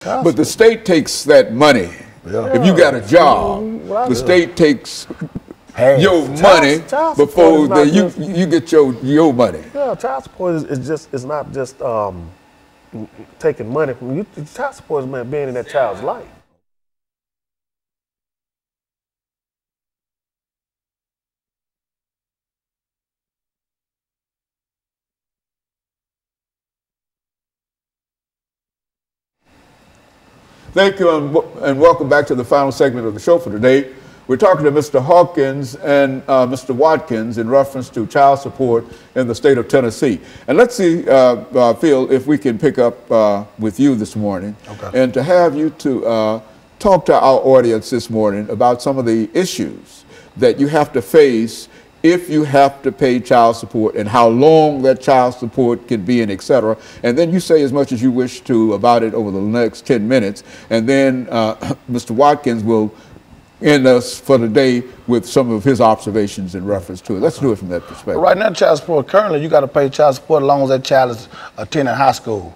But the state takes that money. Yeah. If you got a job, the state takes your money before you get your money. Yeah, child support it's not just taking money from you. Child support is being in that child's life. Thank you, and welcome back to the final segment of the show for today. We're talking to Mr. Hawkins and Mr. Watkins in reference to child support in the state of Tennessee. And let's see, Phil, if we can pick up with you this morning, and to have you to talk to our audience this morning about some of the issues that you have to face if you have to pay child support, and how long that child support can be, and et cetera. And then you say as much as you wish to about it over the next 10 minutes. And then Mr. Watkins will end us for the day with some of his observations in reference to it. Let's do it from that perspective. Right now, child support, currently you got to pay child support as long as that child is attending high school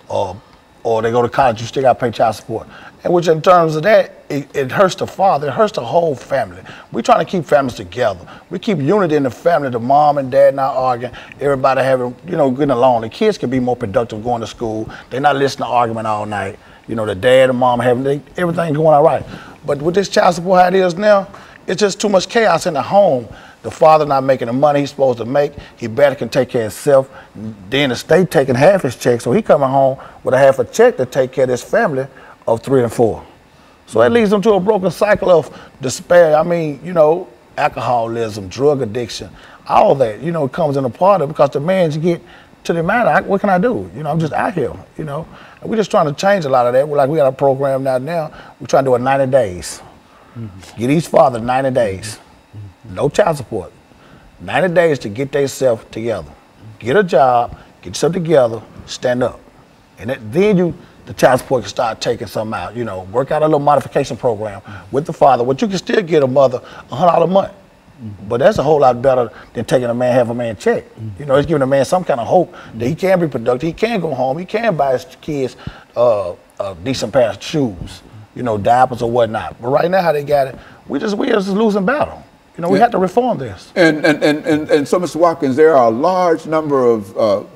or they go to college, you still got to pay child support. And which in terms of that, it hurts the father, it hurts the whole family. We're trying to keep families together. We keep unity in the family, the mom and dad not arguing, everybody having, getting along. The kids can be more productive going to school. They're not listening to argument all night. The dad and mom having, everything going all right. But with this child support how it is now, it's just too much chaos in the home. The father not making the money he's supposed to make. He better can take care of himself. Then the state taking half his check, so he coming home with a half a check to take care of his family of 3 and 4. So that leads them to a broken cycle of despair. I mean, alcoholism, drug addiction, all that, comes in a part of it, because the man get to the man, what can I do? I'm just out here, And we're just trying to change a lot of that. We got a program now. We're trying to do it 90 days. Get each father 90 days. No child support. 90 days to get themselves together. Get a job, get yourself together, stand up. And then the child support can start taking something out, work out a little modification program with the father. What you can still get a mother $100 a month. But that's a whole lot better than taking a man, half a man check. It's giving a man some kind of hope that he can be productive, he can go home, he can buy his kids a decent pair of shoes, diapers or whatnot. But right now, how they got it, we just losing battle. We have to reform this. And so, Mr. Watkins, there are a large number of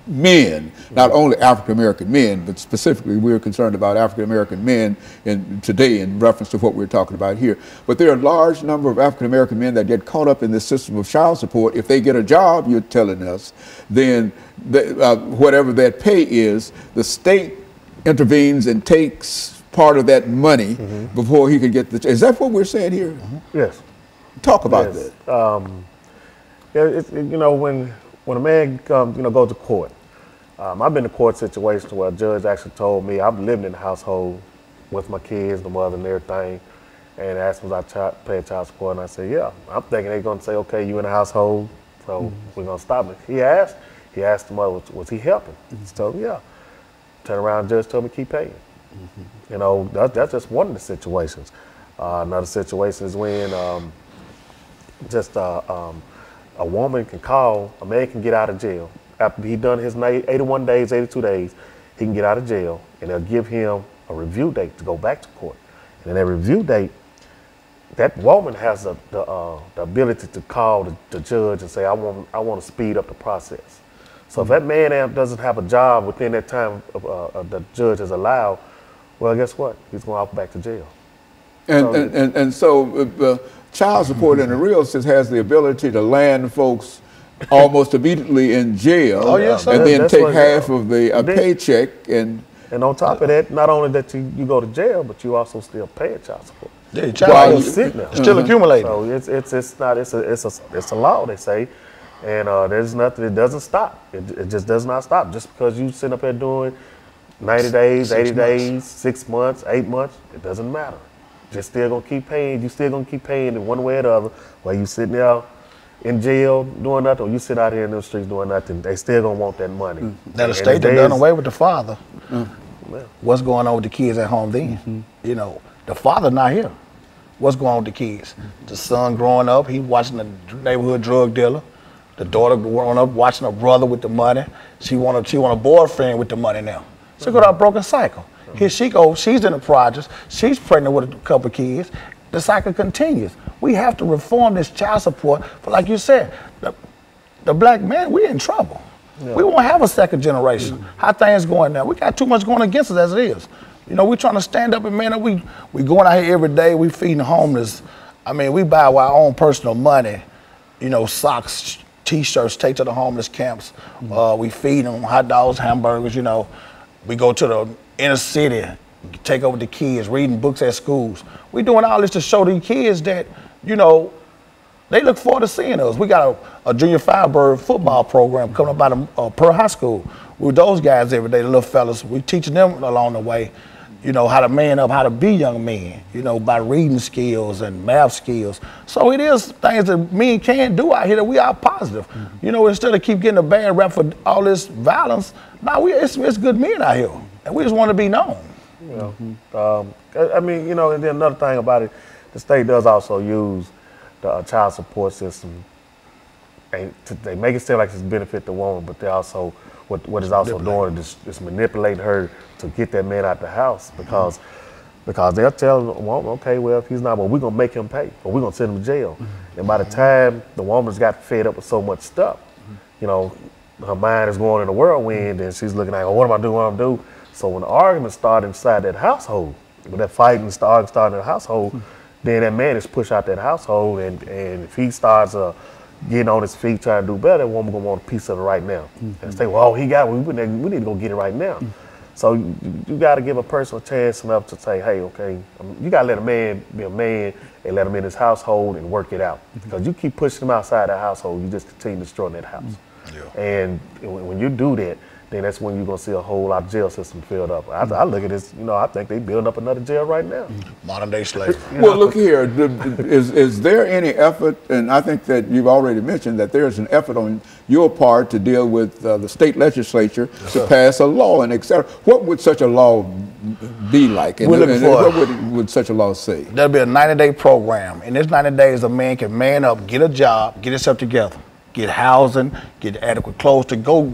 men, not only African-American men, but specifically we're concerned about African-American men today in reference to what we're talking about here. But there are a large number of African-American men that get caught up in this system of child support. If they get a job, you're telling us, then whatever that pay is, the state intervenes and takes part of that money before he can get the. Is that what we're saying here? Yes. Talk about that. When a man goes to court, I've been in court situations where a judge actually told me, I'm living in the household with my kids, the mother and everything, and asked me was I paying child support, and I said, yeah. I'm thinking they're going to say, okay, you in the household, so we're going to stop it. He asked the mother, was he helping? He told me, yeah. Turn around, the judge told me keep paying. That's just one of the situations. Another situation is when a woman can call, a man can get out of jail. After he done his 81 days, 82 days, he can get out of jail, and they'll give him a review date to go back to court. And in that review date, that woman has the ability to call the judge and say, I want to speed up the process. So if that man doesn't have a job within that time the judge has allowed, well, guess what? He's going out back to jail. So child support in the real sense has the ability to land folks almost immediately in jail, and then take half of the paycheck. And on top of that, not only that you go to jail, but you also still pay child support. Yeah, child support still accumulating. So it's a law, they say, and there's nothing. It doesn't stop. It just does not stop. Just because you sit up there doing 90 days, 80 days, 6 months, 8 months, it doesn't matter. You're still gonna keep paying. You still gonna keep paying in one way or the other. While you sitting there in jail doing nothing, or you sit out here in the streets doing nothing, they still gonna want that money. Now the state done away with the father. What's going on with the kids at home then? The father not here. What's going on with the kids? The son growing up, he watching the neighborhood drug dealer. The daughter growing up watching her brother with the money. She want a boyfriend with the money now. So go to a broken cycle. Here she goes, she's in the projects, she's pregnant with a couple of kids. The cycle continues. We have to reform this child support. But like you said, the black man, we're in trouble. Yeah. We won't have a second generation. How things going now? We got too much going against us as it is. You know, we trying to stand up and man up. We going out here every day. We feeding the homeless. I mean, we buy our own personal money. You know, socks, T-shirts, take to the homeless camps. We feed them hot dogs, hamburgers. You know, we go to the inner city, take over the kids, reading books at schools. We doing all this to show these kids that, you know, they look forward to seeing us. We got a junior Firebird football program coming up out of Pearl High School. We're with those guys every day, the little fellas. We teaching them along the way, you know, how to man up, how to be young men, you know, by reading skills and math skills. So it is things that men can do out here that we are positive. You know, instead of keep getting a bad rap for all this violence, now it's good men out here, and we just want to be known. You know, I mean, you know, and then another thing about it, the state does also use the child support system. They make it seem like it's benefit the woman, but they also, what is also doing is manipulating her to get that man out the house because they'll tell him, well, okay, well, if he's not, well, we're going to make him pay or we're going to send him to jail. And by the time the woman's got fed up with so much stuff, you know, her mind is going in a whirlwind and she's looking like, oh, what am I doing, what am I doing? So when the arguments start inside that household, when that fighting starts in the household, then that man is pushed out that household, and if he starts getting on his feet trying to do better, that woman gonna want a piece of it right now. And say, well, he got it, we need to go get it right now. So you got to give a person a chance enough to say, hey, okay, you got to let a man be a man and let him in his household and work it out. Because you keep pushing him outside that household, you just continue destroying that house. And when you do that, then that's when you're going to see a whole lot of jail system filled up. I look at this, you know, I think they building up another jail right now. Modern day slavery. Well, look here, is there any effort, and I think that you've already mentioned that there's an effort on your part to deal with the state legislature to pass a law and et cetera. What would such a law be like? And what would such a law say? There'll be a 90-day program. In this 90 days, a man can man up, get a job, get himself together, get housing, get adequate clothes to go get